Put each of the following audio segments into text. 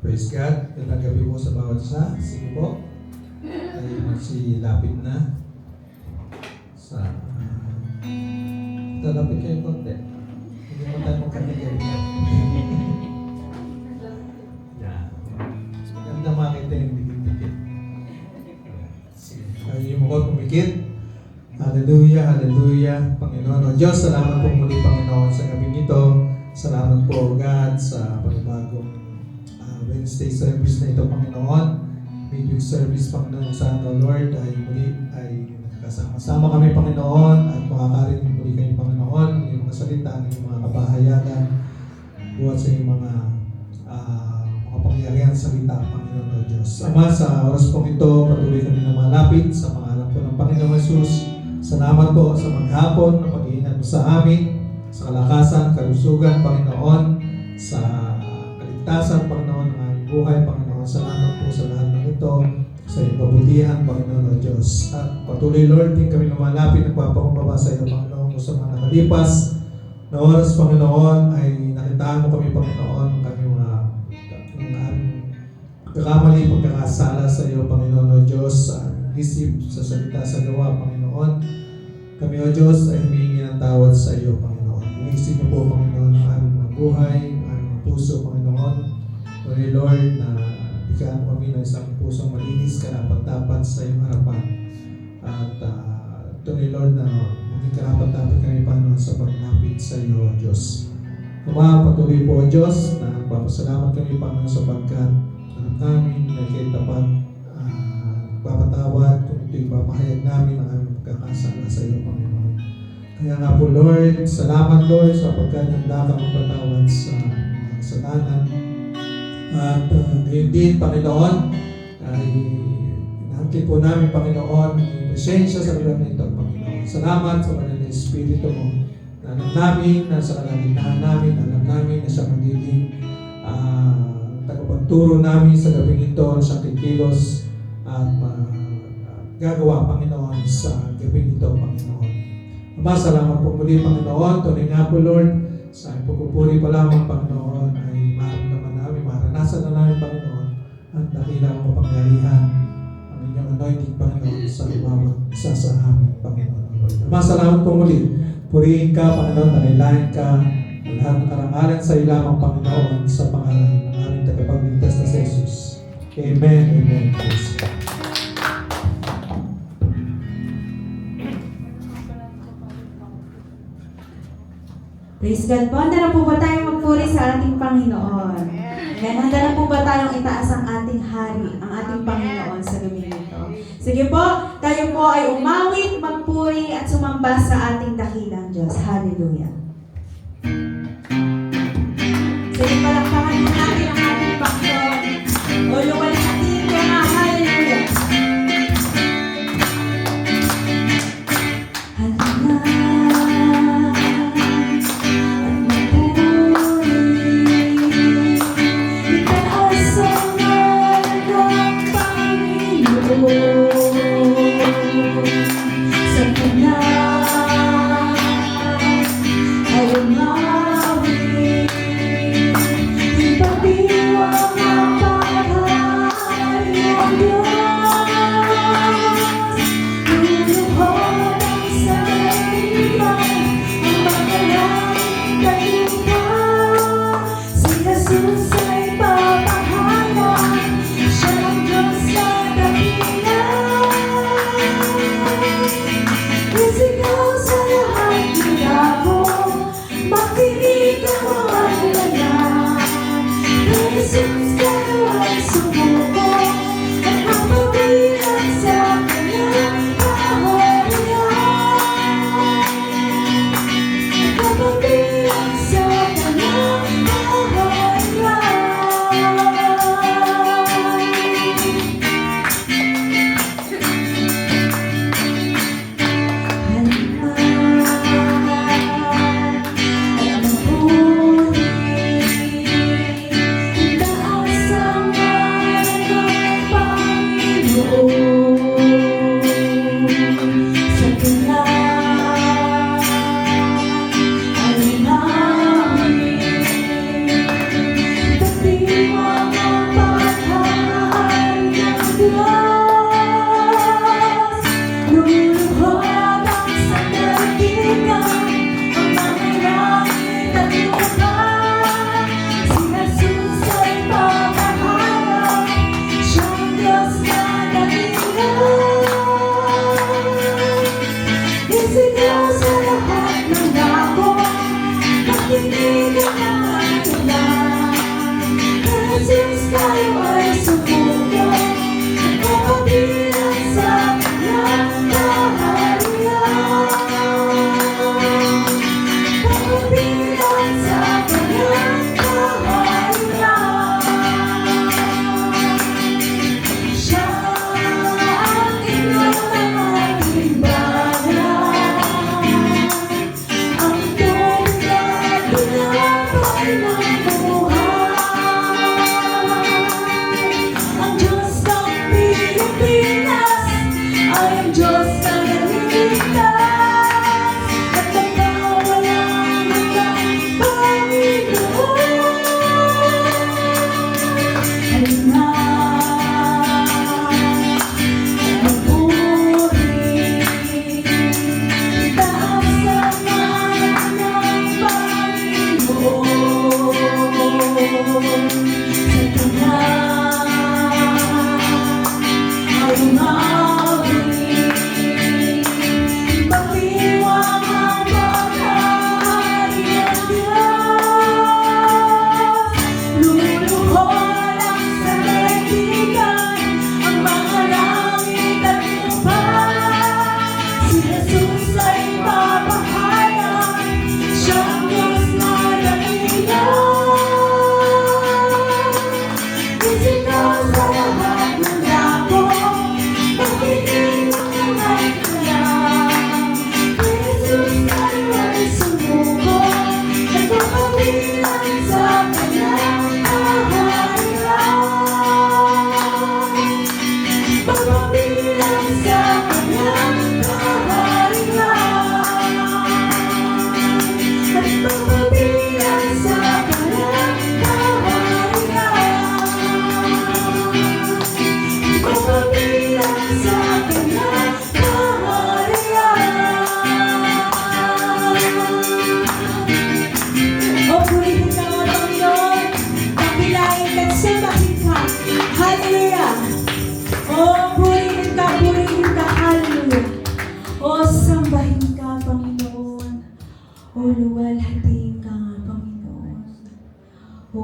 Praise God. Magandang gabi po sa bawat isa. Sige po. Ay magsilapit na sa lalapit kayo konti. Hindi mo tayo magkakagay. Yan. Maganda makita yung dikit-dikit. Ayaw mo ko pumikit. Hallelujah, hallelujah. Panginoon o Diyos, salamat po muli Panginoon sa gabi nito. Salamat po God sa panibagong Wednesday service na ito, Panginoon. Video service, Panginoon, sana, Lord, ay muli ay nakakasama-sama kami, Panginoon, at makakarinig muli kayo, Panginoon, ang iyong mga salita, ang iyong mga kabahayagan, buhat sa iyong mga pangyarihan salita, Panginoon o Diyos. Ama, sa oras pong ito, patuloy kami na malapit sa pangalan po ng Panginoon Jesus. Salamat po sa maghapon na pag-iingat mo sa amin, sa kalakasan, kalusugan, Panginoon, sa kaligtasan, Panginoon, ng aming buhay, Panginoon. Salamat po sa lahat ng ito, sa iyong kabutihan, Panginoon o Diyos. At patuloy, Lord, din kami lumalapit, nagpapakumbaba sa iyo, Panginoon, kung sa mga nakalipas na oras, Panginoon, ay nakitaan mo kami, Panginoon, ng kami mga pagkakamali, pagkakasala sa iyo, Panginoon o Diyos, sa isip, sa salita, sa gawa, Panginoon. Kami o Diyos ay humihingi ng tawad sa iyo, Panginoon. Inisip niyo po, Panginoon, ang aming mga buhay, ang aming mga puso, Panginoon. Panginoon, Lord, na bigyan mo kami ng isang pusong malinis, karapat-dapat sa iyong harapan. At Panginoon, Lord, na maging karapat-dapat kami, Panginoon, sa paglapit sa iyo, Diyos. Patuloy po, Diyos, na nagpapasalamat kami, Panginoon, sapagkat alam namin na kayo tapat, papatawad kung ito'y papahayag namin ang aming pagkakasala sa iyo, Panginoon. Kaya nga po, Lord, salamat, Lord, sapagkat handa ka magpatawad sa mga kasalanan. At ngayon din, Panginoon, ay inahangkin po namin, Panginoon, ang presensya sa lugar nito, Panginoon. Salamat sa banal na Espiritu mo. Alam namin na sa kalagitnaan namin, alam namin na siya magiging tagapagturo namin sa gabing ito, na siyang kikilos at gagawa, Panginoon, sa gabing ito, Panginoon. Ama, salamat po muli, Panginoon. Tunay nga po, Lord, sa pagpupuri pa lamang, Panginoon, ay maramdaman namin, maranasan na namin, Panginoon, at dakila ang kapangyarihan, ang inyong anointing, Panginoon, sa bawat isa sa amin, Panginoon, Lord. Ama, salamat po muli. Purihin ka, Panginoon, dalilahin ka, ang lahat ng karangalan sa iyo lamang, Panginoon, sa pangalan ng aming tagapagligtas na si Jesus. Amen, amen. Praise God. Praise God po. Handa na po ba tayong magpuri sa ating Panginoon? Amen. Handa na po ba tayong itaas ang ating hari, ang ating Panginoon sa gabi nito? Sige po, tayo po ay umawit, magpuri at sumamba sa ating dakilang Diyos. Hallelujah. Sige, palakpakan mo natin ang ating Panginoon. O lumalis natin ko na. Hallelujah. Sa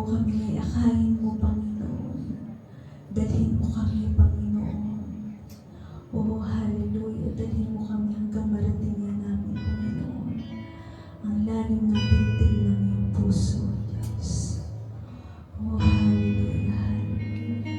po kami akayin mo, Panginoon. Dalhin mo kami, Panginoon. Oh, hallelujah. Dalhin mo kami hanggang marating namin, Panginoon. Ang lalim ng tintig ng iyong puso, Diyos. Oh, hallelujah, hallelujah.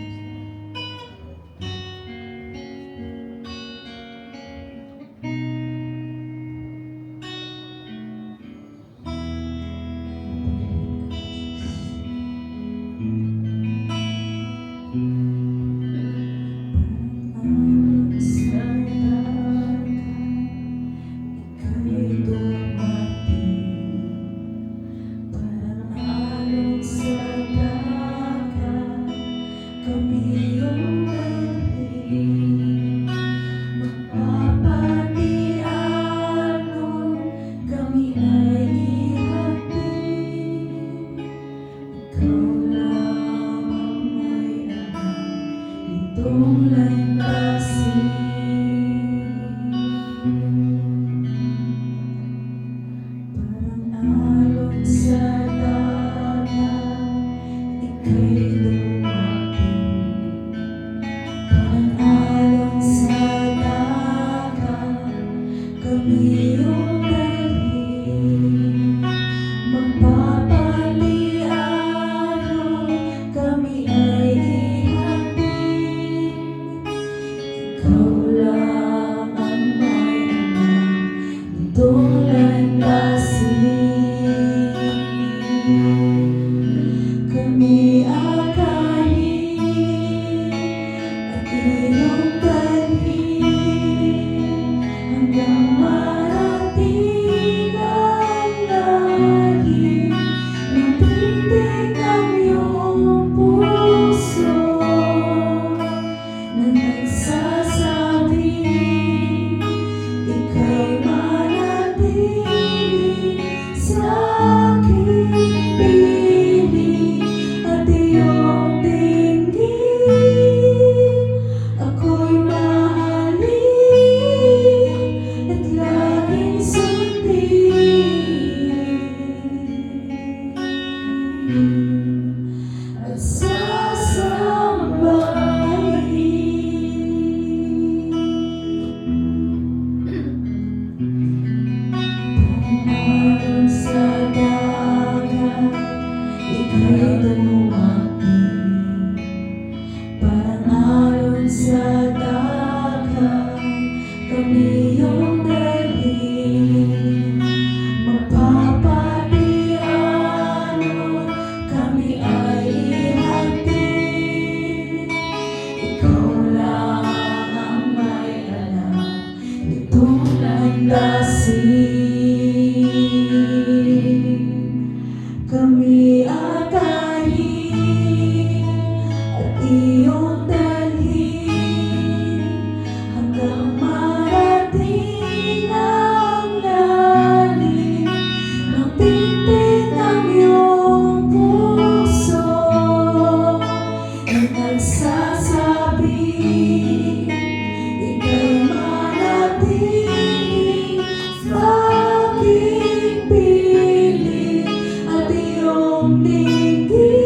Kami akayin at iyong dalhin hanggang marating ang lalim ng titig ng iyong puso na nagsasabi ika'y manatili sa aking piling at iyong dinggin.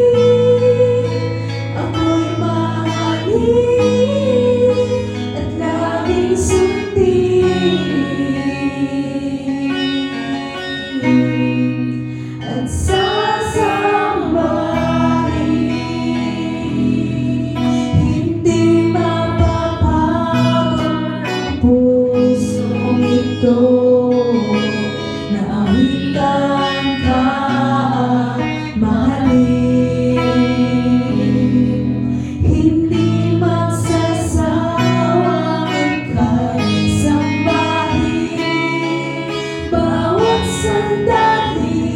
Ako'y mahalin at laging sundin at sasambahin. Hindi mapapago ang pusong ito na awitan ka at mahalin. Hindi magsasawang ika'y sambahin bawat sandali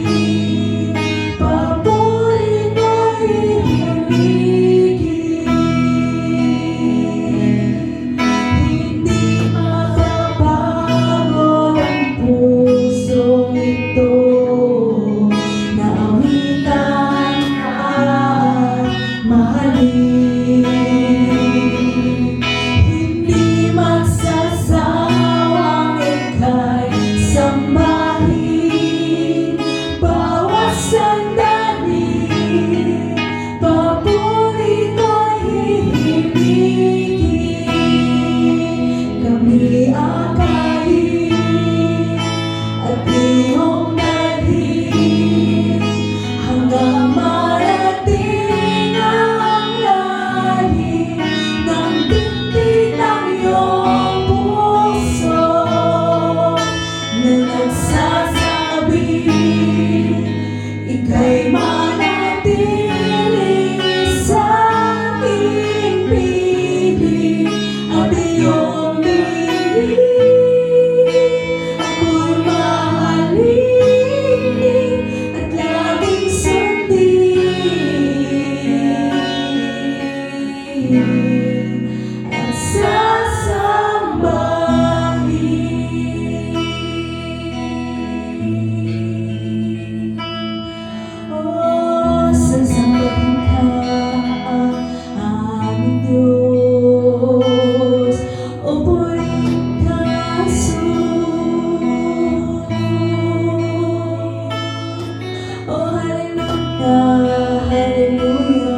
Hallelujah,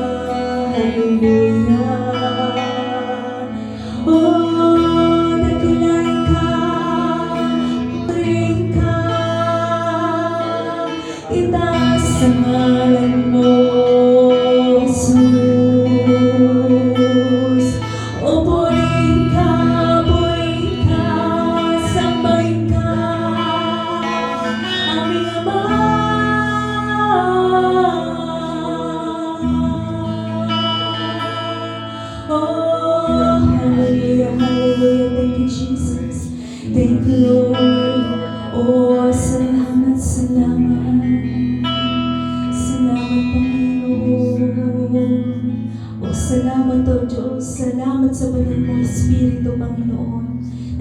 hallelujah. Oh, dakilain ka, purihin ka, itaas ang ngalan mo, Jesus. O purihin ka, sambahin ka, aming Ama. Oh, hallelujah, hallelujah. Thank you, Jesus. Thank you, Lord. Oh, salamat, salamat. Salamat, Panginoon. Oh, salamat, O Diyos. Salamat sa banal mong Espiritu, Panginoon,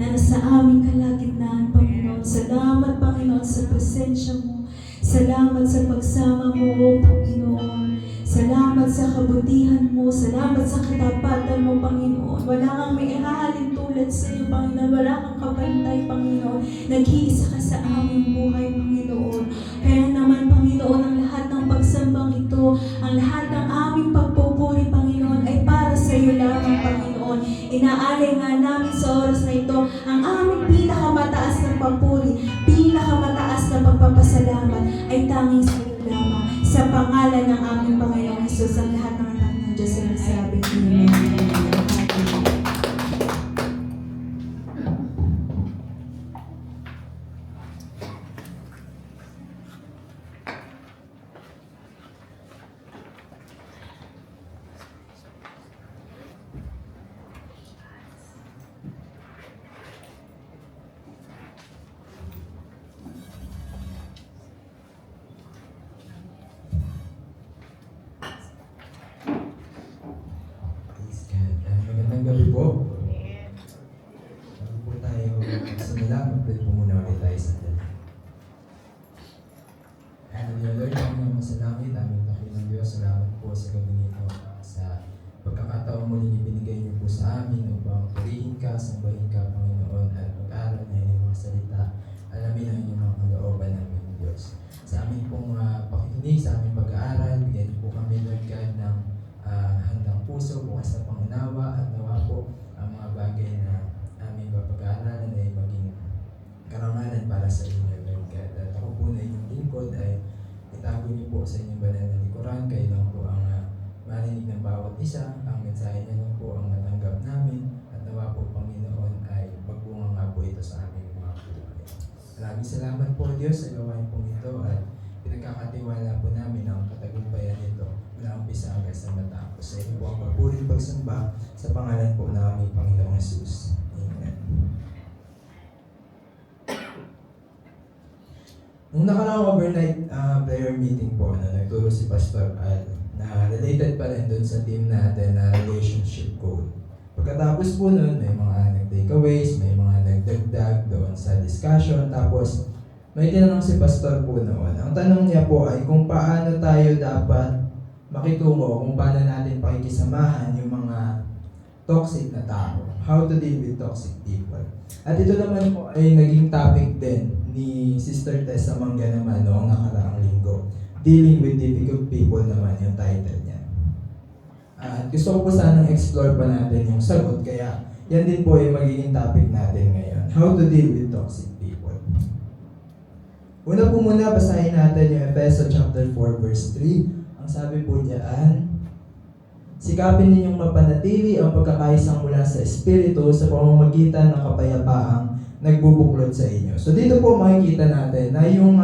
na nasa aming kalagitnaan, Panginoon. Salamat, Panginoon, sa presensya mo. Salamat sa pagsama mo, O Panginoon. Salamat sa kabutihan mo. Salamat sa katapatan mo, Panginoon. Wala kang may ihahalin tulad sa iyo, Panginoon. Wala kang kapantay, Panginoon. Nag-iisa ka sa aming buhay, Panginoon. Kaya naman, Panginoon, ang lahat ng pagsambang ito, ang lahat ng aming pagpupuri, Panginoon, ay para sa iyo lamang, Panginoon. Inaalay nga namin sa oras na ito ang aming pinakamataas na papuri, pinakamataas na pagpapasalamat ay tanging sa iyo lamang. Sa pangalan ng aming Panginoong Hesus, ang lahat ng anak ng Diyos ay nagsabi, Amen. Magandang gabi po. Bago po tayo magsimula, mag-pray po muna ulit tayo sa dala. Hallelujah, Lord, aming masalangit, aming dakilang Diyos, salamat po sa gabi nito, sa pagkakataon muling ibinigay niyo po sa amin upang purihin ka, sambahin ka, Panginoon, at pag-aaral na inyong mga salita, alamin ang inyong mga kalooban namin, Diyos. Sa amin pong pakikinig, sa aming pag-aaral, bigyan niyo po kami, Lord God, ng handang puso, bukas na pangunawa, at nawa po ang mga bagay na aming papag-aaralan ay maging karangalan para sa inyo, Lord God. At ako po na inyong lingkod ay itago niyo po sa inyong banal na likuran, kayo lang po ang marinig ng bawat isa, ang mensahe niyo lang po ang matanggap namin, at nawa po, Panginoon, ay magbunga nga po ito sa aming mga buhay. Maraming salamat po, Diyos, sa gawain po ito, at pinagkakatiwala po namin ang katagumpayan nito mula umpisa hanggang sa matapos. Sa inyo po ang pagpuri pagsamba sa pangalan po ng aming Panginoong Hesus. Amen. Nung nakaraang overnight prayer meeting po, nagturo si Pastor Al na related pa rin dun sa team natin na relationship goal. Pagkatapos po nun, may mga nag-takeaways, may mga nagdagdag doon sa discussion, tapos may tinanong si Pastor po noon. Ang tanong niya po ay kung paano tayo dapat makitungo, kung paano natin pakikisamahan yung mga toxic na tao. How to deal with toxic people. At ito naman po ay naging topic din ni Sister Tessa Mangga naman noong nakaraang linggo. Dealing with difficult people naman yung title niya. At gusto ko po sanang explore pa natin yung sagot, kaya yan din po yung magiging topic natin ngayon. How to deal with toxic people. Una po muna, basahin natin yung Ephesians chapter 4 verse 3. Ang sabi po diyan, sikapin ninyong mapanatili ang pagkakaisang mula sa Espiritu sa pamamagitan ng kapayapaang nagbubuklod sa inyo. So dito po makikita natin na yung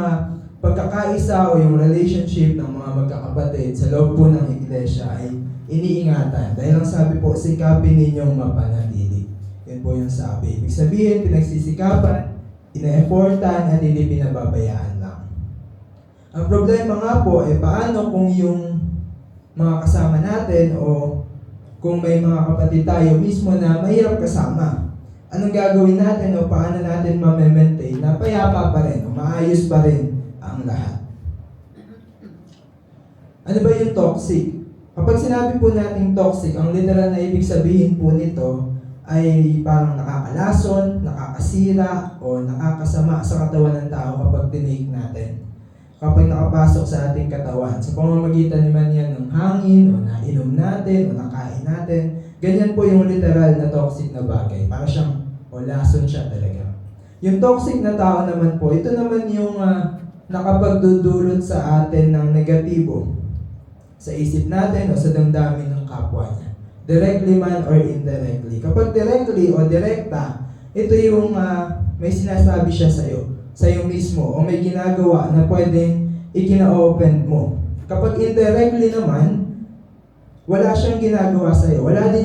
pagkakaisa o yung relationship ng mga magkakapatid sa loob po ng iglesia ay iniingatan. Dahil ang sabi po, sikapin ninyong mapanatili. Yun po yung sabi. Ibig sabihin, pinagsisikapan, ina-effortan, at hindi pinababayaan lang. Ang problema nga po ay paano kung yung mga kasama natin o kung may mga kapatid tayo mismo na mahirap kasama. Anong gagawin natin o paano natin ma-maintain na payapa pa rin o maayos pa rin ang lahat? Ano ba yung toxic? Kapag sinabi po natin toxic, ang literal na ibig sabihin po nito ay parang nakakalason, nakakasira, o nakakasama sa katawan ng tao kapag tinake natin. kapag nakapasok sa ating katawan. Sa pamamagitan naman yan ng hangin, o nainom natin, o nakain natin. Ganyan po yung literal na toxic na bagay. Para siyang, o lason siya talaga. Yung toxic na tao naman po, ito naman yung nakapagdudulot sa atin ng negatibo sa isip natin o sa damdamin ng kapwa niya. Directly man or indirectly. Kapag directly o direkta, ito yung may sinasabi siya sa'yo mismo, o may ginagawa na pwedeng ikina-open mo. Kapag indirectly naman, wala siyang ginagawa sa'yo. Wala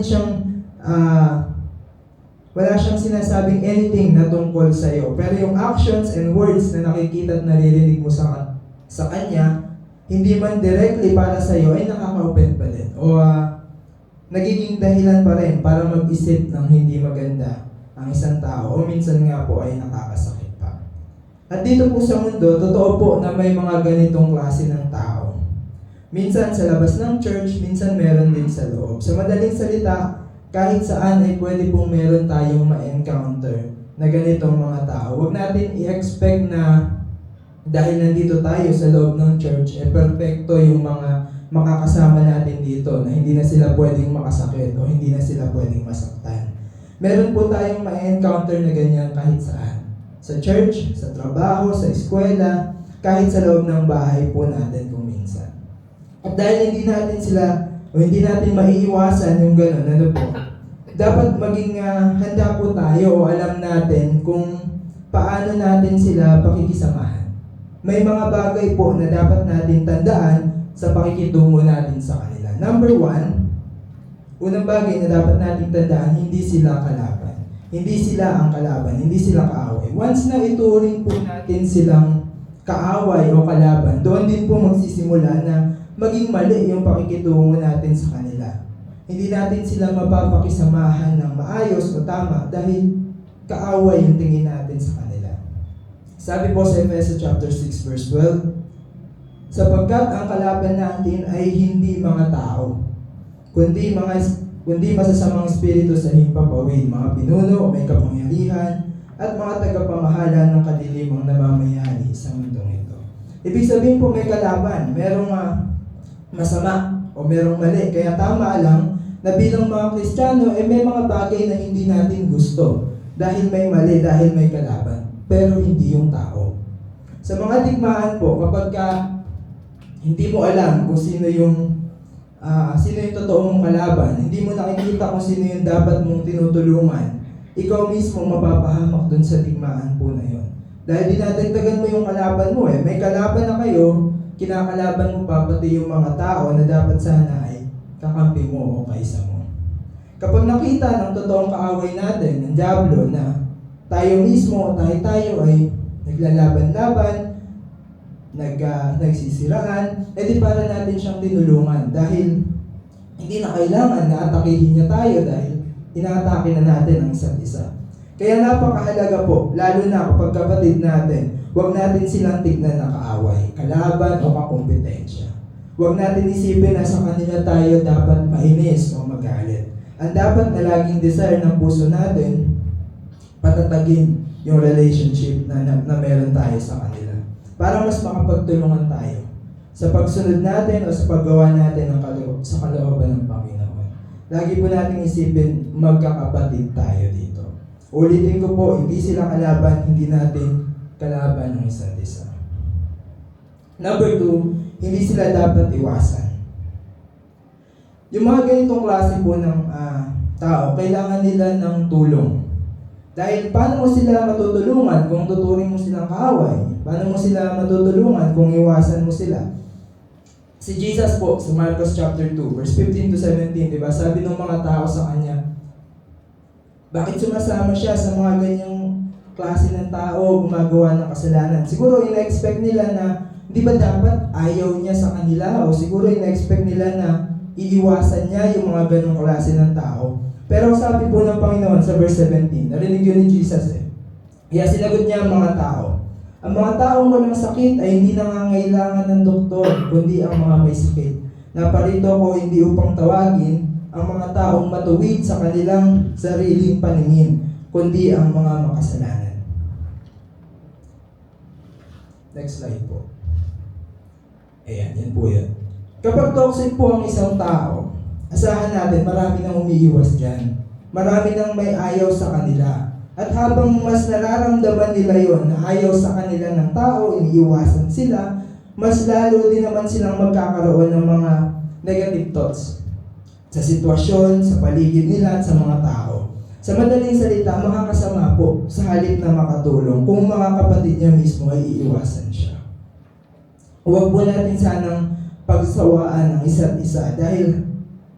siyang sinasabing anything na tungkol sa'yo. Pero yung actions and words na nakikita at naririnig mo sa kanya, hindi man directly para sa'yo, ay nakaka-open pa din. O nagiging dahilan pa rin para mag-isip ng hindi maganda ang isang tao. O minsan nga po ay nakakasakit pa. At dito po sa mundo, totoo po na may mga ganitong klase ng tao. Minsan sa labas ng church, minsan meron din sa loob. Sa madaling salita, kahit saan ay pwede pong meron tayong ma-encounter na ganitong mga tao. Huwag natin i-expect na dahil nandito tayo sa loob ng church, perfecto yung mga makakasama natin dito na hindi na sila pwedeng makasakit o hindi na sila pwedeng masaktan. Meron po tayong ma-encounter na ganyan kahit saan. Sa church, sa trabaho, sa eskwela, kahit sa loob ng bahay po natin kung minsan. At dahil hindi natin sila o hindi natin maiiwasan yung gano'n, ano po, dapat maging handa po tayo o alam natin kung paano natin sila pakikisamahan. May mga bagay po na dapat natin tandaan sa pakikitungo natin sa kanila. Number 1, unang bagay na dapat natin tandaan, hindi sila kalaban. Hindi sila ang kalaban, hindi sila kaaway. Once na ituring po natin silang kaaway o kalaban, doon din po magsisimula na maging mali yung pakikitungo natin sa kanila. Hindi natin sila mapapakisamahan ng maayos o tama dahil kaaway yung tingin natin sa kanila. Sabi po sa Efeso chapter 6 verse 12, sapagkat ang kalaban natin ay hindi mga tao, kundi masasamang espiritu sa himpapawid, mga pinuno, may kapangyarihan, at mga tagapamahala ng kadilimang namamayani sa mundong ito. Ibig sabihin po may kalaban, merong masama o merong mali. Kaya tama lang na bilang mga Kristiyano, may mga bagay na hindi natin gusto dahil may mali, dahil may kalaban. Pero hindi yung tao. Sa mga digmaan po, kapag hindi mo alam kung sino yung totoo mong kalaban, hindi mo nakikita kung sino yung dapat mong tinutulungan, ikaw mismo mapapahamak dun sa digmaan po na yun. Dahil dinadagdagan mo yung kalaban mo may kalaban na kayo, kinakalaban mo pa pati yung mga tao na dapat sana ay kakampi mo o kaisa mo. Kapag nakita ng totoong kaaway natin, ng Diablo, na tayo mismo, tayo ay naglalaban-laban, nagsisiraan, edi para natin siyang tinulungan dahil hindi na kailangan na atakihin niya tayo dahil inaatake na natin ang isa't isa. Kaya napakahalaga po, lalo na kapag kapatid natin, huwag natin silang tignan na kaaway, kalaban o kakumpetensya. Huwag natin isipin na sa kanila tayo dapat mainis o magalit. Ang dapat na laging desire ng puso natin, patatagin yung relationship na meron tayo sa kanila. Para mas makapagtulungan tayo sa pagsunod natin o sa paggawa natin sa kalooban ng Panginoon. Lagi po natin isipin, magkakapatid tayo dito. Ulitin ko po, hindi sila kalaban, hindi natin kalaban ng isa't isa. Number 2, hindi sila dapat iwasan. Yung mga ganitong klase po ng tao, kailangan nila ng tulong. Dahil paano mo sila matutulungan kung tuturing mo silang kaaway? Paano mo sila matutulungan kung iwasan mo sila? Si Jesus po, sa Marcos chapter 2, verse 15 to 17, diba? Sabi ng mga tao sa kanya, bakit sumasama siya sa mga ganyang klase ng tao gumagawa ng kasalanan? Siguro ina-expect nila na, di ba dapat ayaw niya sa kanila? O siguro ina-expect nila na iiwasan niya yung mga ganong klase ng tao. Pero sabi po ng Panginoon sa verse 17, narinig yun ni Jesus Kaya sinagot niya ang mga tao, ang mga taong walang sakit ay hindi nangangailangan ng doktor, kundi ang mga may sakit. Naparito ko hindi upang tawagin ang mga taong matuwid sa kanilang sariling paningin, kundi ang mga makasalanan. Next slide po. Ayan, yan po yan. Kapag toxic po ang isang tao, asahan natin marami nang umiiwas dyan. Marami nang may ayaw sa kanila. At habang mas nararamdaman nila yon na ayaw sa kanila ng tao, iniiwasan sila, mas lalo din naman silang magkakaroon ng mga negative thoughts sa sitwasyon, sa paligid nila at sa mga tao. Sa madaling salita, makakasama po sa halip na makatulong kung mga kapatid niya mismo ay iiwasan siya. Huwag po natin sanang pagsawaan ng isa't isa dahil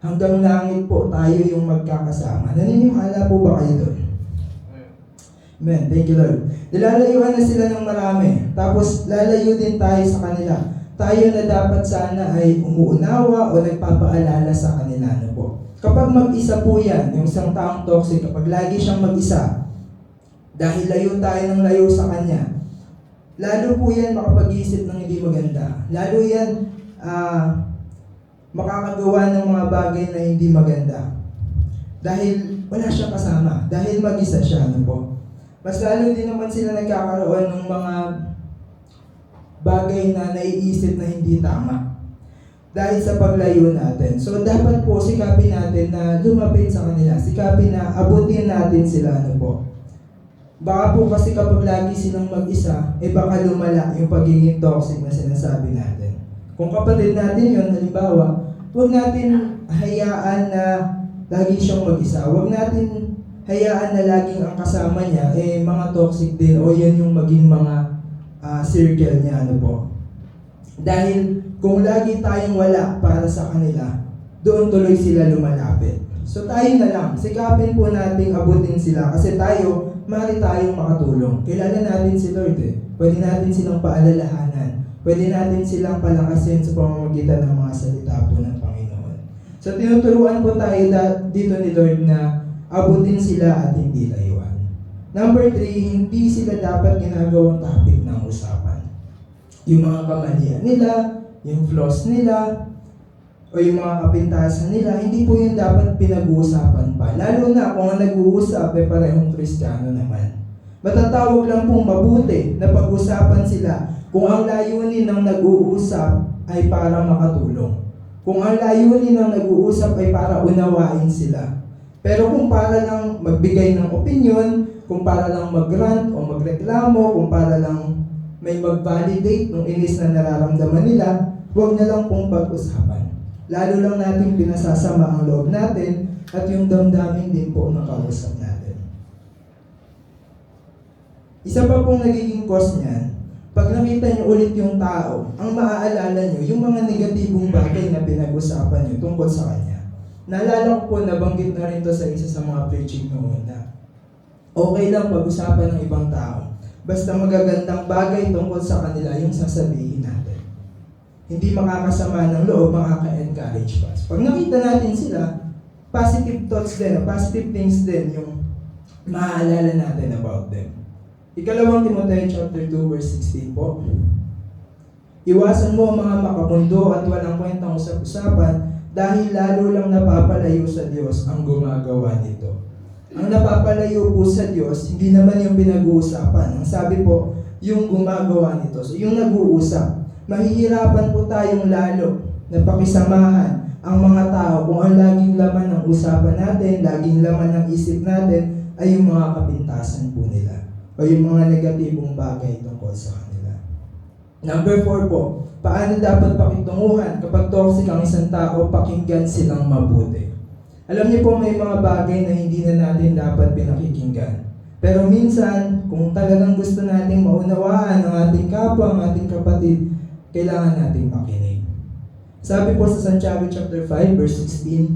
hanggang langit po tayo yung magkakasama. Naniniwala po ba kayo doon? Amen. Thank you, Lord. Nilalayuan na sila ng marami. Tapos lalayo din tayo sa kanila. Tayo na dapat sana ay umuunawa o nagpapaalala sa kanila. Ano po? Kapag mag-isa po yan, yung isang taong toxic, kapag lagi siyang mag-isa, dahil layo tayo ng layo sa kanya, lalo po yan makapag-isip ng hindi maganda. Lalo yan makakagawa ng mga bagay na hindi maganda. Dahil wala siyang kasama. Dahil mag-isa siya. Ano po? Mas lalo din naman sila nagkakaroon ng mga bagay na naiisip na hindi tama dahil sa paglayo natin. So dapat po sikapin natin na lumapit sa kanila. Sikapin na abutin natin sila. Ano po? Baka po kasi kapag lagi silang mag-isa, baka lumala yung pagiging toxic na sinasabi natin. Kung kapatid natin yun, halimbawa, huwag natin hayaan na lagi siyang mag-isa. Huwag natin hayaan na laging ang kasama niya mga toxic din o yan yung maging mga circle niya. Ano po? Dahil kung lagi tayong wala para sa kanila, doon tuloy sila lumalapit. So tayo na lang, sikapin po nating abutin sila kasi tayo, maaari tayong makatulong. Kilala natin si Lord Pwede natin silang paalalahanan. Pwede natin silang palakasin sa pamamagitan ng mga salita po ng Panginoon. So tinuturuan po tayo dito ni Lord na abutin sila at hindi layuan. Number 3, hindi sila dapat ginagawang topic ng usapan. Yung mga kamalian nila, yung flaws nila, o yung mga kapintasan nila, hindi po yun dapat pinag-uusapan pa. Lalo na kung ang nag-uusap ay parehong Kristiyano naman. Matatawag lang pong mabuti na pag-usapan sila kung ang layunin ng nag-uusap ay para makatulong. Kung ang layunin ng nag-uusap ay para unawain sila. Pero kung para lang magbigay ng opinion, kung para lang mag-rant o magreklamo, kung para lang may mag-validate ng inis na nararamdaman nila, huwag na lang pong pag-usapan. Lalo lang natin pinasasama ang loob natin at yung damdamin din po ng kausap natin. Isa pa pong nagiging cause niyan, pag nakita niyo ulit yung tao, ang maaalala niyo yung mga negatibong bagay na pinag-usapan niyo tungkol sa kanya. Naalala ko po, nabanggit na rin to sa isa sa mga preaching noon na okay lang pag-usapan ng ibang tao. Basta magagandang bagay tungkol sa kanila yung sasabihin natin. Hindi makakasama ng loob, makaka-encourage pa. Pag nakita natin sila, positive thoughts din, positive things din yung maaalala natin about them. Ikalawang Timoteo chapter 2 verse 16 po. Iwasan mo ang mga makamundo at walang kwentang usap-usapan dahil lalo lang napapalayo sa Diyos ang gumagawa nito. Ang napapalayo po sa Diyos, hindi naman yung pinag-uusapan. Ang sabi po, yung gumagawa nito. So yung nag-uusap, mahihirapan po tayong lalo na pakisamahan ang mga tao kung ang laging laman ng usapan natin, laging laman ng isip natin ay yung mga kapintasan po nila o yung mga negatibong bagay tungkol sa kanila. Number 4 po, paano dapat pakitunguhan kapag toxic ang isang tao, pakinggan silang mabuti. Alam niyo po may mga bagay na hindi na natin dapat pinakikinggan. Pero minsan, kung talagang gusto nating maunawaan ang ating kapwa, ang ating kapatid, kailangan nating makinig. Sabi po sa Santiago chapter 5 verse 16,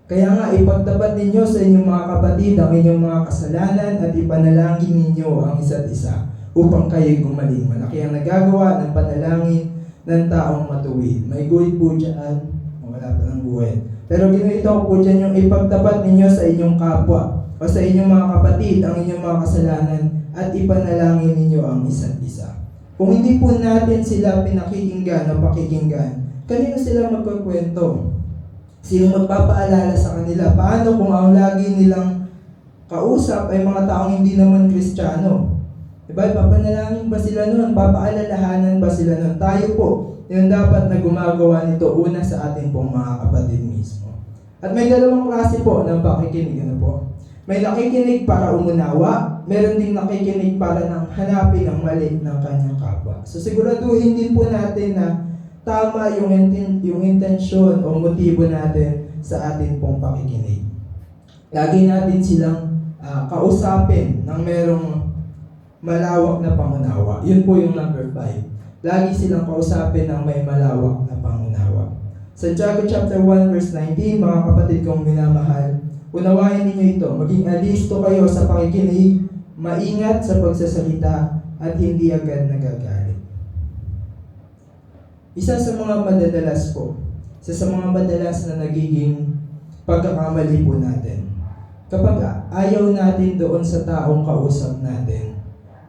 kaya nga ipagtapat ninyo sa inyong mga kapatid ang inyong mga kasalanan at ipanalangin ninyo ang isa't isa upang kayo'y gumaling. Malaki ang nagagawa ng panalangin ng taong matuwid. May guhit po dyan, wala pa ng guhit. Pero ginito ko po dyan yung ipagtapat ninyo sa inyong kapwa o sa inyong mga kapatid ang inyong mga kasalanan at ipanalangin ninyo ang isa't isa. Kung hindi po natin sila pinakikinggan o pakikinggan, kanino sila magkukwento? Sino magpapaalala sa kanila? Paano kung ang lagi nilang kausap ay mga taong hindi naman Kristiyano? papanalangin ba sila nun? Papaalalahanan ba sila nun? Tayo po, yung dapat na gumagawa nito una sa ating pong mga kapatid mismo. At may dalawang klase po ng pakikinig. Ano po? May nakikinig para umunawa, meron ding nakikinig para nang hanapin ang mali ng kanyang kapwa. So siguraduhin din po natin na tama yung intensyon o motibo natin sa ating pong pakikinig. Lagi natin silang kausapin ng merong malawak na pangunawa. Yun po yung number 5. Lagi silang kausapin ng may malawak na pangunawa. Santiago chapter 1 verse 19, mga kapatid kong minamahal, unawain ninyo ito, maging alisto kayo sa pakikinig, maingat sa pagsasalita, at hindi agad nagagalit. Isa sa mga madalas na nagiging pagkakamali po natin. Kapag ayaw natin doon sa taong kausap natin,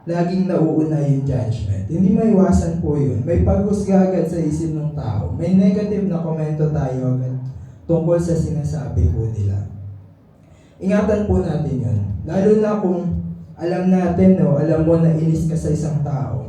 laging nauuna yung judgment. Hindi maiwasan po yun. May paghusga agad sa isip ng tao. May negative na komento tayo agad tungkol sa sinasabi po nila. Ingatan po natin yun. Lalo na kung alam natin, alam mo na inis ka sa isang tao.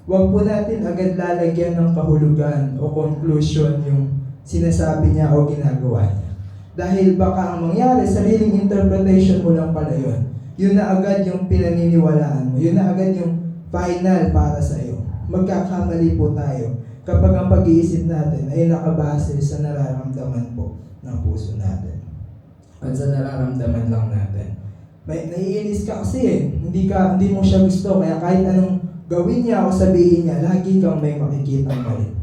Huwag po natin agad lalagyan ng kahulugan o conclusion yung sinasabi niya o ginagawa niya. Dahil baka ang mangyari, sariling interpretation mo lang pala yun. Yun na agad yung pinaniniwalaan mo. Yun na agad yung final para sa iyo. Magkakamali po tayo kapag ang pag-iisip natin ay nakabase sa nararamdaman po ng puso natin. At sa nararamdaman lang natin. Naiinis ka kasi hindi mo siya gusto, kaya kahit anong gawin niya o sabihin niya, lagi kang may makikita mali.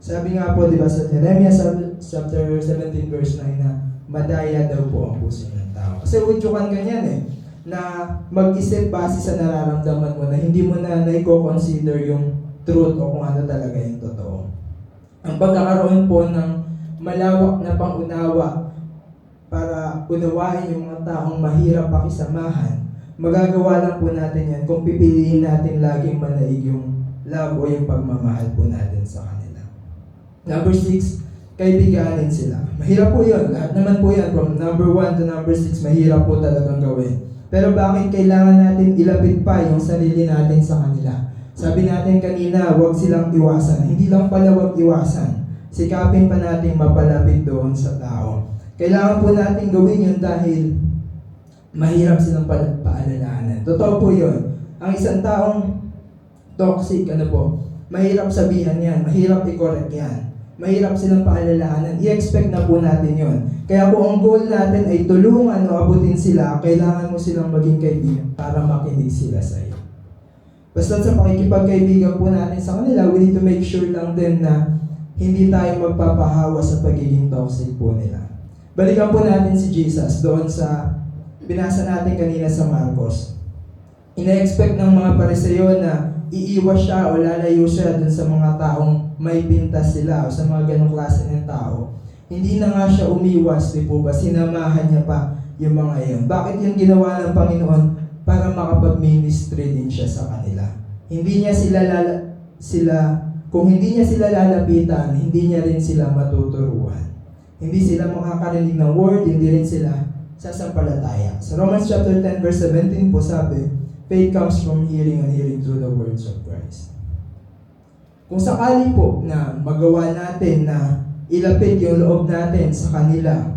Sabi nga po, di ba, sa Jeremiah chapter 17 verse 9 na madaya daw po ang puso ng tao. Kasi udyokan ganyan na mag-isip base sa nararamdaman mo na hindi mo na i-consider yung truth o kung ano talaga yung totoo. Ang pagkakaroon po ng malawak na pangunawa para unawain yung mga taong mahirap pakisamahan, magagawa lang po natin yan kung pipiliin natin laging manaig yung love o yung pagmamahal po natin sa kanila. Number 6, kaibiganin sila. Mahirap po yun. Lahat naman po yan. From number 1 to number 6, mahirap po talagang gawin. Pero bakit kailangan natin ilapit pa yung sarili natin sa kanila? Sabi natin kanina, huwag silang iwasan. Hindi lang pala huwag iwasan. Sikapin pa natin mapalapit doon sa tao. Kailangan po natin gawin yun dahil mahirap silang paalalahanan. Totoo po yun. Ang isang taong toxic, mahirap sabihan yan, mahirap i-correct yan. Mahirap silang paalalahanan. I-expect na po natin yon. Kaya kung ang goal natin ay tulungan o abutin sila, kailangan mo silang maging kaibigan para makinig sila sa iyo. Basta sa pakikipagkaibigan po natin sa kanila, we need to make sure lang din na hindi tayo magpapahawa sa pagiging toxic po nila. Balikan po natin si Jesus doon sa binasa natin kanina sa Marcos. Ina-expect ng mga Pariseo na iiwas siya o lalayo siya dun sa mga taong may pintas sila o sa mga ganong klase ng tao. Hindi na nga siya umiwas, di po ba? Sinamahan niya pa yung mga iyon. Bakit yung ginawa ng Panginoon? Para makapag-ministry din siya sa kanila. Hindi niya kung hindi niya sila lalapitan, hindi niya rin sila matuturuan. Hindi sila makakarinig ng word, hindi rin sila sasampalataya. Sa Romans chapter 10 verse 17 po sabi, faith comes from hearing and hearing through the words of Christ. Kung sakali po na magawa natin na ilapit yung loob natin sa kanila,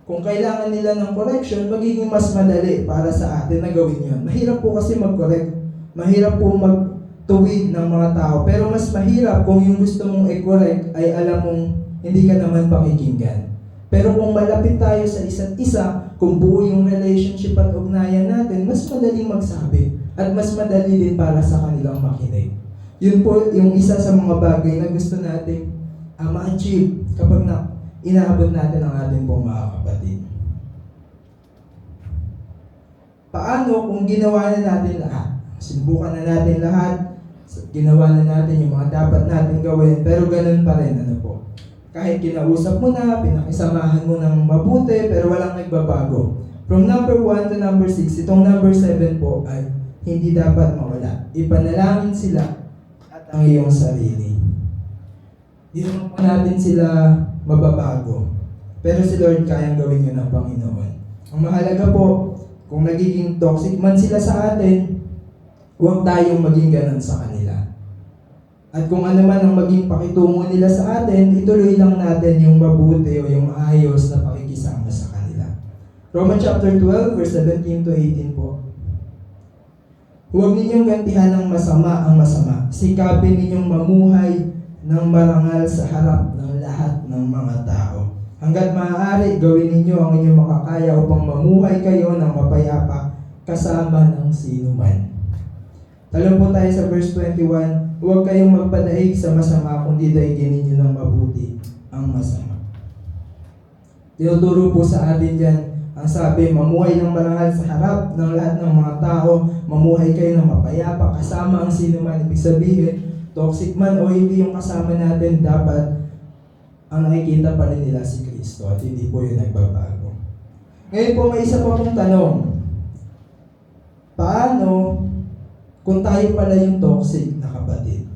kung kailangan nila ng correction, magiging mas madali para sa atin na gawin yun. Mahirap po kasi mag-correct. Mahirap po magtuwid ng mga tao. Pero mas mahirap kung yung gusto mong i-correct ay alam mong hindi ka naman pakikinggan. Pero kung malapit tayo sa isa't isa, kung buo yung relationship at ugnayan natin, mas madaling magsabi at mas madali din para sa kanilang makinig. Yun po yung isa sa mga bagay na gusto nating ma-achieve kapag inaabot natin ang ating pong mga kapatid. Paano kung ginawa na natin lahat? Sinubukan na natin lahat, ginawa na natin yung mga dapat natin gawin, pero ganun pa rin, kahit kinausap mo na, pinakisamahan mo ng mabuti, pero walang nagbabago. From number 1 to number 6, itong number 7 po ay hindi dapat mawala. Ipanalangin sila at ang iyong sarili. Hindi naman po natin sila mababago. Pero si Lord kayang gawin yun ng Panginoon. Ang mahalaga po, Kung nagiging toxic man sila sa atin, huwag tayong maging ganun sa kanila. At kung ano man ang maging pakitungo nila sa atin, ituloy lang natin yung mabuti o yung ayos na pakikisama sa kanila. Romans chapter 12, verse 17 to 18 po. Huwag ninyong gantihan ng masama ang masama. Sikapin ninyong mamuhay ng marangal sa harap ng lahat ng mga tao. Hanggat maaari, gawin ninyo ang inyong makakaya upang mamuhay kayo ng mapayapa kasama ng sino man. Talon po tayo sa verse 21, huwag kayong magpadaig sa masama kundi daigin ninyo ng mabuti ang masama. Tinuturo po sa atin dyan, ang sabi, mamuhay ng marangal sa harap ng lahat ng mga tao, mamuhay kayo ng mapayapa kasama ang sino man. Ibig sabihin, toxic man o hindi yung kasama natin, dapat ang nakikita pa rin nila si Kristo at hindi po yun nagbabago. Ngayon po may isa pa pong tanong. Paano kung tayo pala yung toxic na kapatid?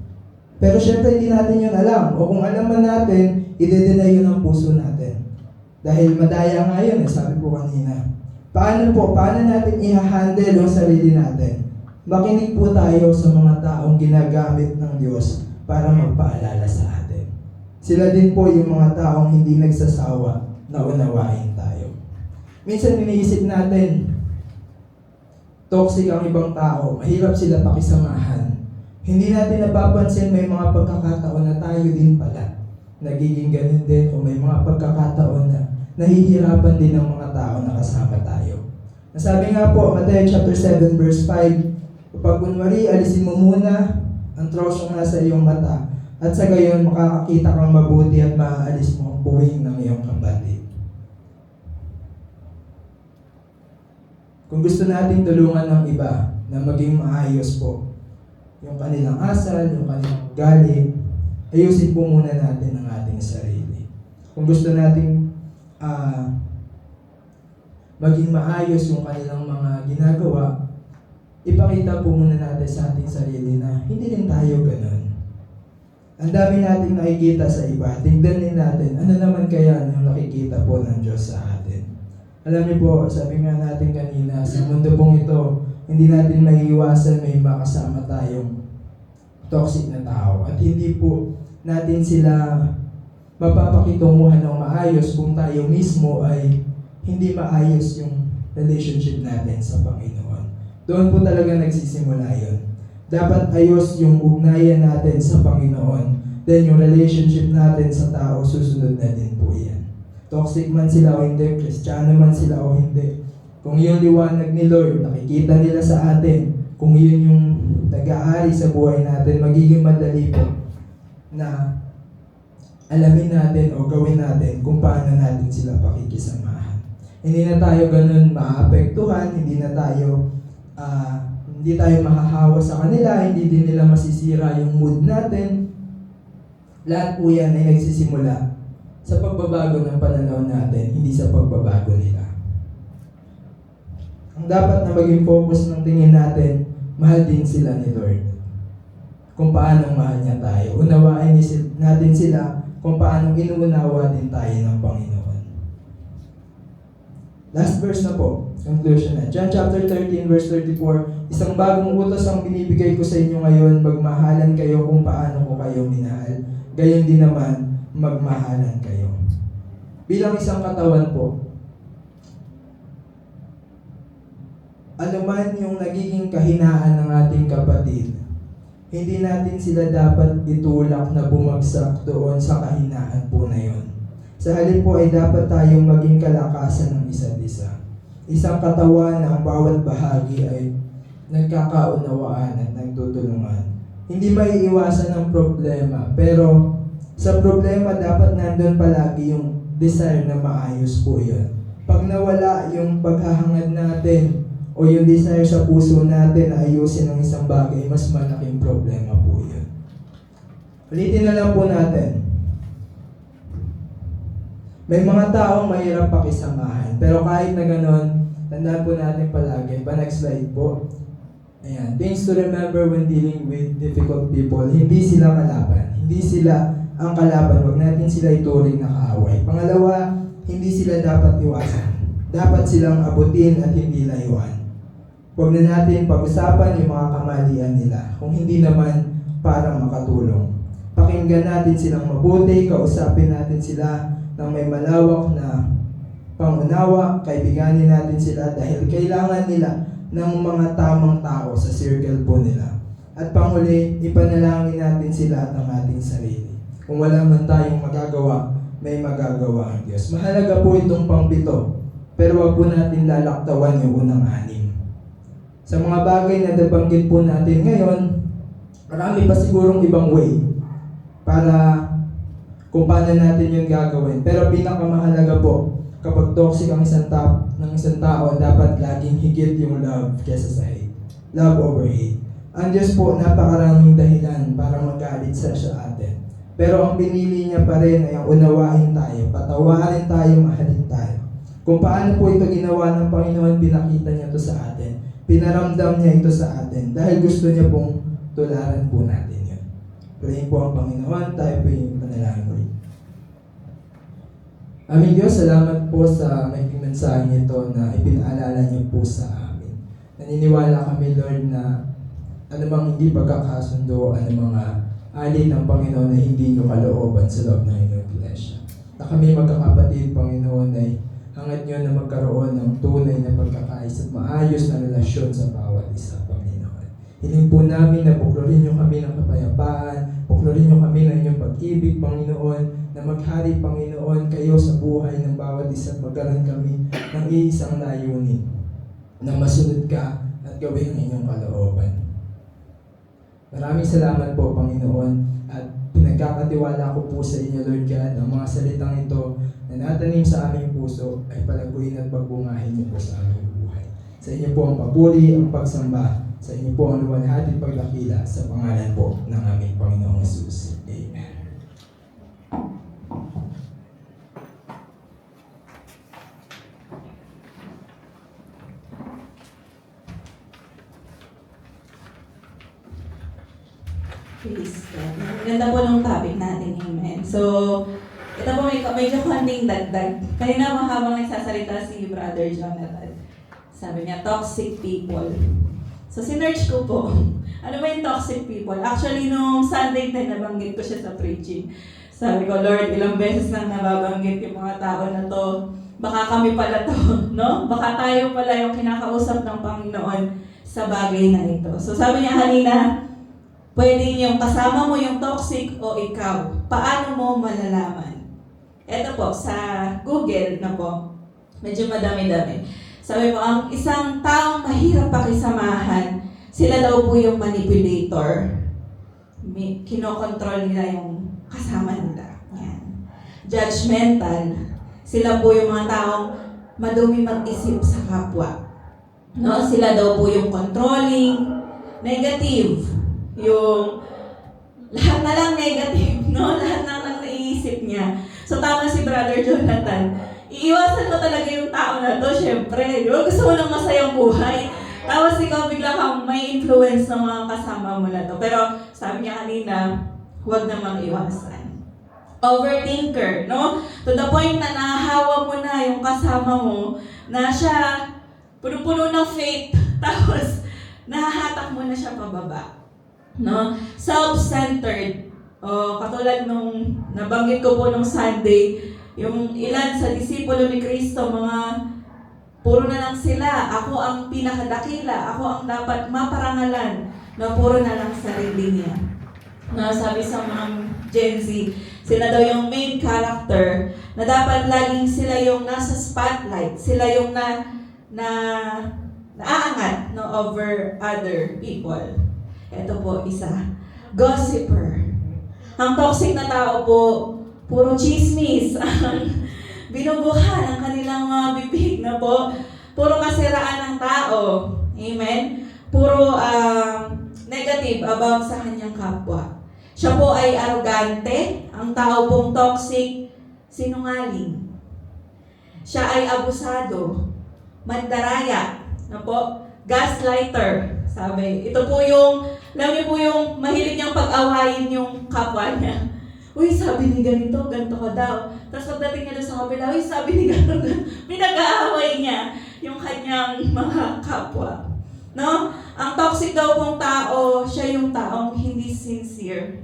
Pero syempre hindi natin yun alam. O kung alam man natin, i-deny yun ang puso natin. Dahil madaya nga yun, sabi po kanina. Paano natin i-handle ang sarili natin? Makinig po tayo sa mga taong ginagamit ng Diyos para magpaalala sa atin. Sila din po yung mga taong hindi nagsasawa na unawain tayo. Minsan iniisip natin, toxic ang ibang tao, mahirap sila pakisamahan. Hindi natin napapansin may mga pagkakataon na tayo din pala nagiging ganun din o may mga pagkakataon na nahihirapan din ng mga tao na kasama tayo. Nasabi nga po, Matthew chapter 7 verse 5, kapag kunwari alisin mo muna ang trosyong nasa iyong mata at sa gayon makakakita kang mabuti at maaalis mo ang puwing ng iyong kapatid. Kung gusto nating tulungan ng iba na maging maayos po, yung kanilang asal, yung kanilang ugali, ayusin po muna natin ang ating sarili. Kung gusto nating maging maayos yung kanilang mga ginagawa, ipakita po muna natin sa ating sarili na hindi rin tayo ganun. Ang dami nating nakikita sa iba, tignan din natin, ano naman kaya yung nakikita po ng Diyos sa atin. Alam niyo po, sabi nga natin kanina, sa mundo pong ito, hindi natin maiiwasan may makasama tayong toxic na tao. At hindi po natin sila mapapakitunguhan ng maayos kung tayo mismo ay hindi maayos yung relationship natin sa Panginoon. Doon po talaga nagsisimula yun. Dapat ayos yung ugnayan natin sa Panginoon. Then yung relationship natin sa tao, susunod na din po yan. Toxic man sila o hindi, Kristiyano man sila o hindi. Kung yung liwanag ni Lord, nakikita nila sa atin, kung yun yung nag-aari sa buhay natin, magiging madali po na alamin natin o gawin natin kung paano natin sila pakikisamahan. Hindi na tayo ganun maapektuhan, hindi tayo mahahawa sa kanila, hindi din nila masisira yung mood natin. Lahat po yan ay nagsisimula sa pagbabago ng pananaw natin, hindi sa pagbabago nila. Ang dapat na maging focus ng tingin natin, mahal din sila ni Lord. Kung paano mahal niya tayo. Unawain natin sila kung paano inuunawa din tayo ng Panginoon. Last verse na po, conclusion na. John chapter 13 verse 34, isang bagong utos ang binibigay ko sa inyo ngayon, magmahalan kayo kung paano ko kayo minahal. Gayon din naman, magmahalan kayo. Bilang isang katawan po, ano man yung nagiging kahinaan ng ating kapatid, hindi natin sila dapat itulak na bumagsak doon sa kahinaan po na yun. Sa halip po ay dapat tayong maging kalakasan ng isa't isa. Isang katawan na ang bawat bahagi ay nagkakaunawaan at nagtutulungan. Hindi maiiwasan ang problema, pero sa problema dapat nandun palagi yung desire na maayos po yun. Pag nawala yung paghahangad natin o yung desire sa puso natin na ayusin ang isang bagay, mas malaking problema po yun. Ulitin na lang po natin. May mga taong mahirap pakisamahan, pero kahit na ganon, tandaan po natin palagi. Next slide po. Ayan, things to remember when dealing with difficult people. Hindi sila kalaban. Hindi sila ang kalaban. Huwag natin sila ituring na kaaway. Pangalawa, hindi sila dapat iwasan. dapat silang abutin at hindi layuan. Huwag na natin pag-usapan yung mga kamalian nila, kung hindi naman para makatulong. Pakinggan natin silang mabuti, kausapin natin sila ng may malawak na pangunawa, kaibiganin natin sila dahil kailangan nila ng mga tamang tao sa circle po nila. At panghuli, ipanalangin natin sila at ang ating sarili. Kung wala man tayong magagawa, may magagawa ang Diyos. Mahalaga po itong pang-7, pero wag po natin lalaktawan yung unang 6. Sa mga bagay na nabanggit po natin ngayon, marami pa sigurong ibang way para kung paano natin yung gagawin. Pero pinakamahalaga po, kapag toxic ang isang tao, dapat laging higit yung love kesa sa hate. Love over hate. Ang Diyos po, napakaraming dahilan para magalit sa atin. Pero ang pinili niya pa rin ay ang unawain tayo, patawarin tayo, mahalin tayo. Kung paano po ito ginawa ng Panginoon, pinakita niya ito sa atin. Pinaramdam niya ito sa atin dahil gusto niya pong tularan po natin yun. Pray po ang Panginoon, tayo po yung panalangin. Aming Diyos, salamat po sa may mensahe nito na ipinaalala niyo po sa amin. Naniniwala kami, Lord, na anumang hindi pagkakasundo, anumang mga alin ng Panginoon na hindi niyo kalooban sa loob ng inyong iglesia. Na kami magkakapatid, Panginoon, ay hangad niyo na magkaroon ng tunay na pagkakais at maayos na relasyon sa bawat isa, Panginoon. Hiling po namin na buklorin niyo kami ng kapayapaan, buklorin niyo kami ng inyong pag-ibig, Panginoon, na maghari, Panginoon, kayo sa buhay ng bawat isa at magkaroon kami ng iisang layunin na masunod ka at gawin ang inyong kalooban. Maraming salamat po, Panginoon, at pinagkakatiwala ko po sa inyo, Lord God, ang mga salitang ito na natanim sa aming puso ay palaguin at pagbungahin niyo po sa aming buhay. Sa inyo po ang papuri, ang pagsamba, sa inyo po ang luwalhati pagdakila sa pangalan po ng aming Panginoong Jesus. Amen. Praise God. Ganda po ng topic natin, amen. So, ito po medyo konting dagdag. Kanina mahabang nagsasalita si Brother Jonathan. Sabi niya, toxic people. So, sinearch ko po, ano ba yung toxic people? Actually, nung Sunday na nabanggit ko siya sa preaching. Sabi ko, Lord, ilang beses nang nababanggit yung mga tao na to. Baka kami pala to, no? Baka tayo pala yung kinakausap ng Panginoon sa bagay na ito. So, sabi niya kanina, pwede yung kasama mo yung toxic o ikaw. Paano mo malalaman? Ito po, sa Google na po, medyo madami-dami. Sabi po, ang isang taong mahirap pakisamahan, sila daw po yung manipulator. Kinokontrol nila yung kasama nila. Yan. Judgmental. Sila po yung mga taong madumi mag-isip sa kapwa. No? Sila daw po yung controlling. Negative. Yung lahat na lang negative, no? Lahat na lang naiisip niya. So tama si Brother Jonathan. Iiwasan mo talaga yung tao na to, syempre. Di ba? Gusto mo ng masayang buhay. Tapos ikaw bigla kang may influence ng mga kasama mo na to. Pero sabi niya kanina, huwag namang iwasan. Overthinker, no? To the point na nahahawa mo na yung kasama mo na siya puno-puno ng faith. Tapos nahahatak mo na siya pababa. No? Self-centered. Katulad nung nabanggit ko po nung Sunday, yung ilan sa disipulo ni Kristo, mga puro na lang sila. Ako ang pinakadakila. Ako ang dapat maparangalan. Na puro na lang sarili niya. Na sabi sa mga Gen Z, sila daw yung main character na dapat laging sila yung nasa spotlight. Sila yung naaangat no, over other people. Ito po, isa. Gossiper. Ang toxic na tao po, puro chismis. Binubuhan ang kanilang mga bibig na po. Puro kasiraan ng tao. Amen? Puro negative about sa kanyang kapwa. Siya po ay arrogante. Ang tao pong toxic, sinungaling. Siya ay abusado. Mandaraya. Na po? Gaslighter. Sabi, ito po yung, alam niyo po yung mahilig niyang pag-awayin yung kapwa niya. uy, sabi ni ganito, ganito ka daw. Tapos pagdating niya doon sa kabila, uy, sabi ni ganito, pinag-aaway niya yung kanyang mga kapwa. No? Ang toxic daw pong tao, siya yung taong hindi sincere.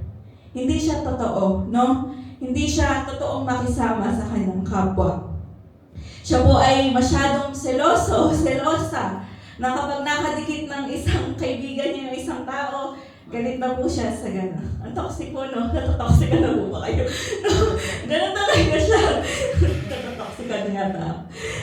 Hindi siya totoo, no? Hindi siya totoong makisama sa kanyang kapwa. Siya po ay masyadong selosa, na kapag nakadikit ng isang kaibigan niya, isang tao, galit na po siya sa gano'n. Ang toxic po, no? Natotoxic ka na po ba kayo? No? Ganun talaga siya. Natotoxic ka na yata.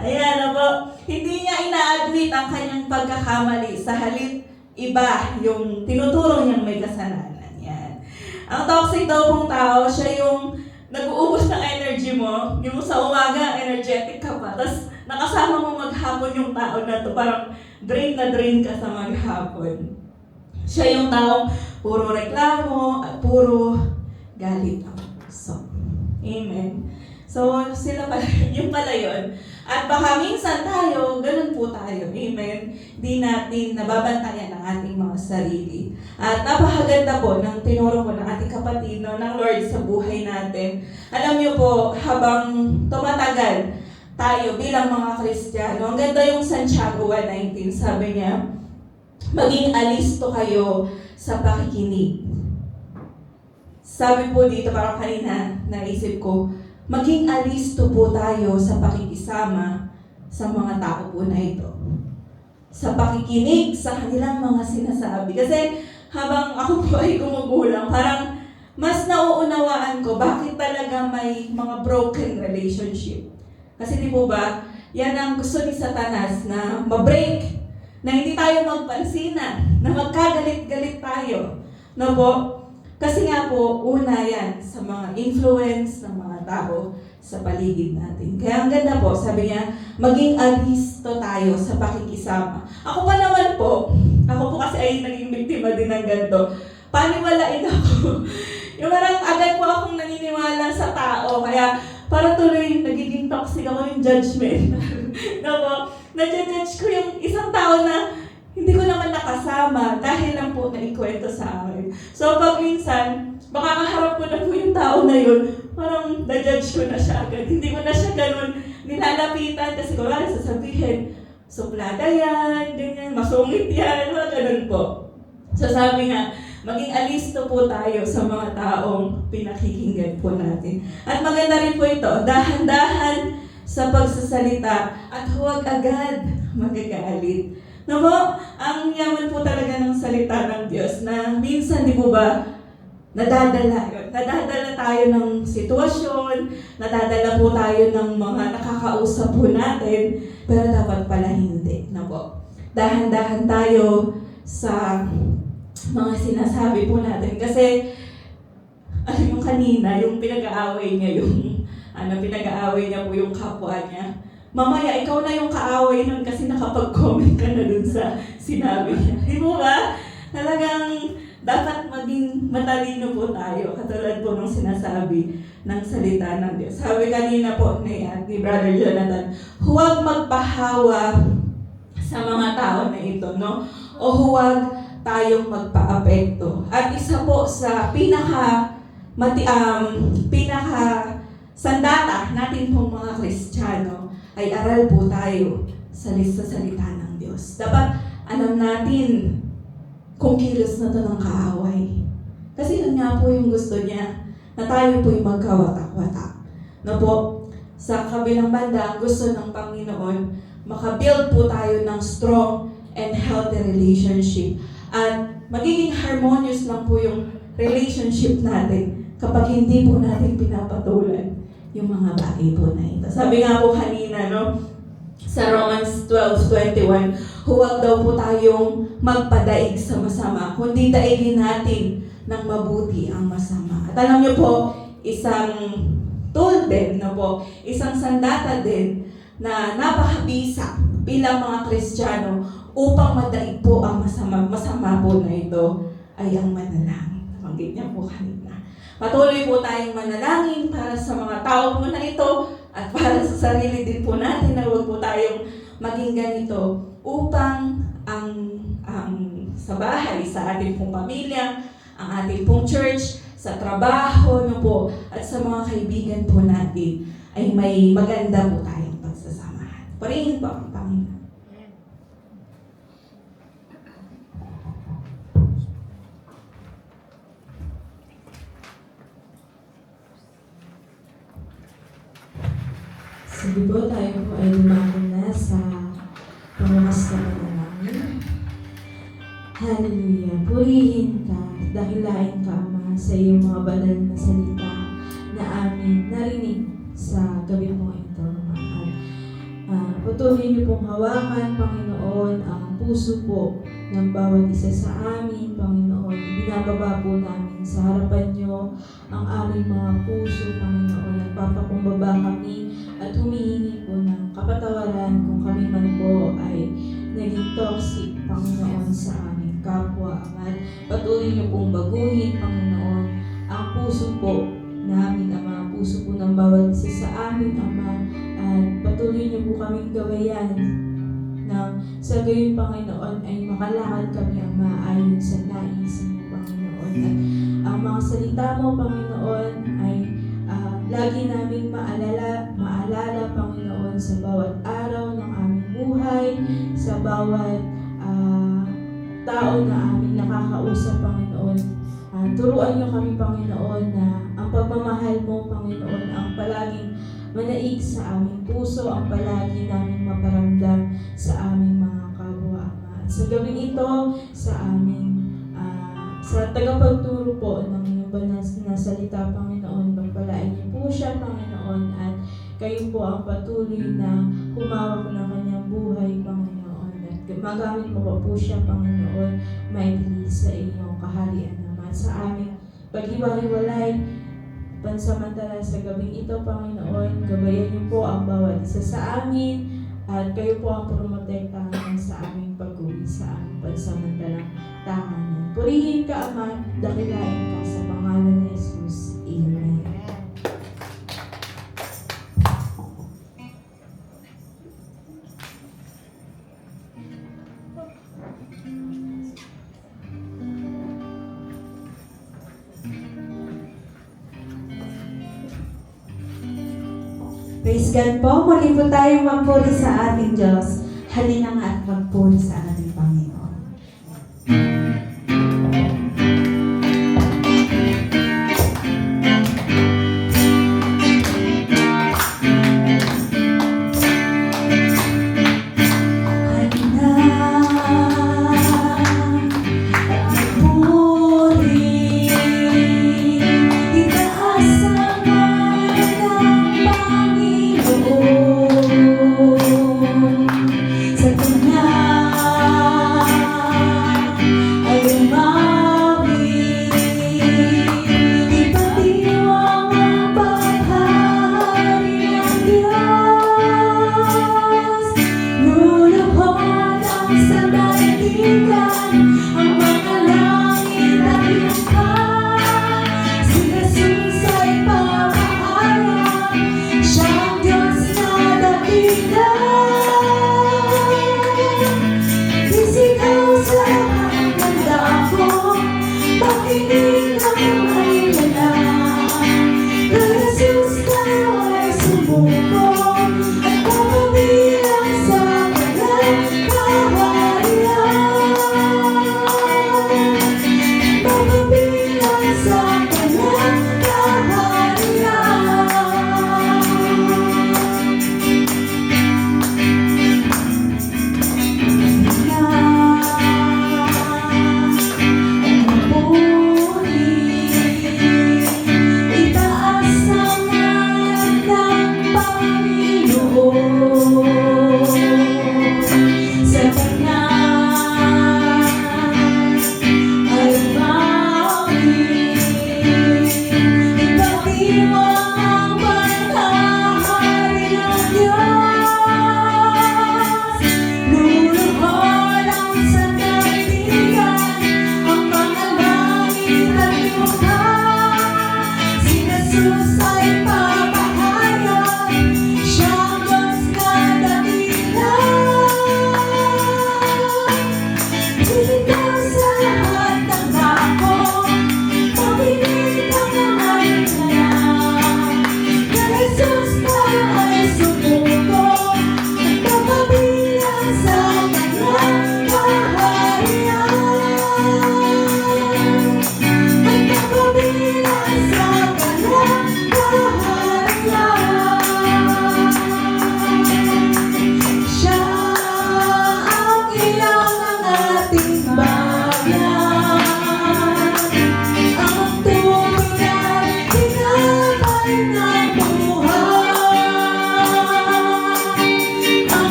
Ayan, na po. Hindi niya ina-admit ang kanyang pagkakamali. Sa halip, iba yung tinuturo niyang may kasalanan. Yan. Ang toxic daw pong tao, siya yung nag-uubos ng energy mo. Yung sa umaga, energetic ka pa. Tapos nakasama mo maghapon yung tao na to. Parang drain na drain ka sa maghapon. Siya yung taong puro reklamo at puro galit ang puso. Amen. So, sila pala, yung pala yun. At baka minsan tayo, ganun po tayo. Amen. Di natin nababantayan ang ating mga sarili. At napakaganda po ng tinuro po ng ating kapatid, no, ng Lord sa buhay natin. Alam niyo po, habang tumatagal tayo bilang mga Kristiyano, ang ganda yung Santiago 1:19, sabi niya, maging alisto kayo sa pakikinig. Sabi po dito, parang kanina naisip ko, maging alisto po tayo sa pakikisama sa mga tao po na ito. Sa pakikinig sa kanilang mga sinasabi. Kasi habang ako po ay gumugulang, parang mas nauunawaan ko bakit talaga may mga broken relationship. Kasi di po ba, yan ang gusto ni Satanas na ma-break, na hindi tayo magpansinan, na magkagalit-galit tayo. No po? Kasi nga po, una yan sa mga influence ng mga tao sa paligid natin. Kaya ang ganda po, sabi niya, maging alisto tayo sa pakikisama. Ako pa naman po, ako po kasi ay naging biktima din ng ganito. Paniwalain ako. Yung parang agad po akong naniniwala sa tao, kaya para tuloy nagiging toxic ako yung judgment. No po? Na-judge ko yung isang tao na hindi ko naman nakasama dahil lang po naikwento sa akin. So pag minsan, makakaharap ko na po yung tao na yun, parang na-judge ko na siya agad. Hindi ko na siya ganun nilalapitan kasi kung wala sasabihin, suplada yan, ganyan, masungit yan, mga ganun po. So sabi nga, maging alisto po tayo sa mga taong pinakikinggan po natin. At maganda rin po ito, dahan-dahan sa pagsasalita at huwag agad magagalit. No po, ang yaman po talaga ng salita ng Diyos na minsan, di po ba, nadadala yun. Nadadala tayo ng sitwasyon, nadadala po tayo ng mga nakakausap po natin, pero dapat pala hindi. No po, dahan-dahan tayo sa mga sinasabi po natin. Kasi, yung kanina, yung pinag-aaway niya, pinag-aaway niya po yung kapwa niya. Mamaya, ikaw na yung kaaway nun kasi nakapag-comment ka na dun sa sinabi niya. Di mo ba? Talagang dapat maging matalino po tayo, katulad po ng sinasabi ng salita ng Diyos. Sabi kanina po ni Brother Jonathan, huwag magpahawa sa mga tao na ito, no? O huwag tayong magpa-apekto. At isa po sa pinaka sandata natin pong mga Kristiyano ay aral po tayo sa salita ng Diyos. Dapat alam natin kung kilos na to ng kaaway. Kasi yun nga po yung gusto niya, na tayo po yung magkawatak-watak. No po, sa kabilang banda, ang gusto ng Panginoon, makabuild po tayo ng strong and healthy relationship. At magiging harmonious lang po yung relationship natin kapag hindi po natin pinapatulan yung mga bagay po na ito. Sabi nga po kanina, no, sa Romans 12:21, huwag daw po tayong magpadaig sa masama, kundi daigin natin ng mabuti ang masama. At alam niyo po, isang tool din, no po, isang sandata din na napakabisa bilang mga Kristiyano upang madaig po ang masama po na ito ay ang manalangin. Nabanggit niya po kanina. Patuloy po tayong manalangin para sa mga tao po na ito at para sa sarili din po natin na huwag po tayong maging ganito upang ang sa bahay, sa ating pong pamilya, ang ating pong church, sa trabaho nyo po, at sa mga kaibigan po natin, ay may maganda po tayong pagsasamahan. Purihin po ang Panginoon. Sige po, tayo po ay lumako na sa pangunas na panalangin. Hallelujah. Purihin ka, dakilain ka, Ama, sa iyong mga banal na salita na amin narinig sa gabi mo ito, Ama. At patuloy niyo pong hawakan, Panginoon, ang puso po ng bawat isa sa amin, Panginoon. Ibinababa po namin sa harapan niyo ang aming mga puso, Panginoon. Nagpapakumbaba kami at humihingi po ng kapatawaran kung kami man po ay naging toxic, Panginoon, sa aming kapwa. At patuloy niyo pong baguhin, Panginoon, ang puso po namin, Ama, puso po ng bawat isa sa amin, Ama, at patuloy niyo po kaming gawayan nang sa gayon, Panginoon, ay makalakad kami, Ama, ayon sa naisin mo, Panginoon. At ang mga salita mo, Panginoon, ay lagi naming maalala, Panginoon, sa bawat araw ng aming buhay, sa bawat tao na aming nakakausap, Panginoon. Turuan niyo kami, Panginoon, na ang pagmamahal mo, Panginoon, ang palaging manaig sa aming puso, ang palagi naming maparamdam sa aming mga kapwa, Ama. At sa gabing ito, sa aming sa tagapagturo po ng iyong banal na salita, Panginoon, pagpalain niyo po siya, Panginoon, at kayo po ang patuloy na humawak ng kanyang buhay, Panginoon, at magamit mo po siya, Panginoon, maitili sa iyong kaharian, naman sa aming paghiwa-hiwalay pansamantala sa gabing ito, Panginoon. Gabayan niyo po ang bawat isa sa amin at kayo po ang promotektahan sa aming pag-uwi sa aming pansamantalang tahanan. Purihin ka, Ama, dakilain ka sa pangalan ni Jesus. Amen. Praise God po. Muli po tayong magpuri sa ating Diyos. Halina nga at magpuri sa ating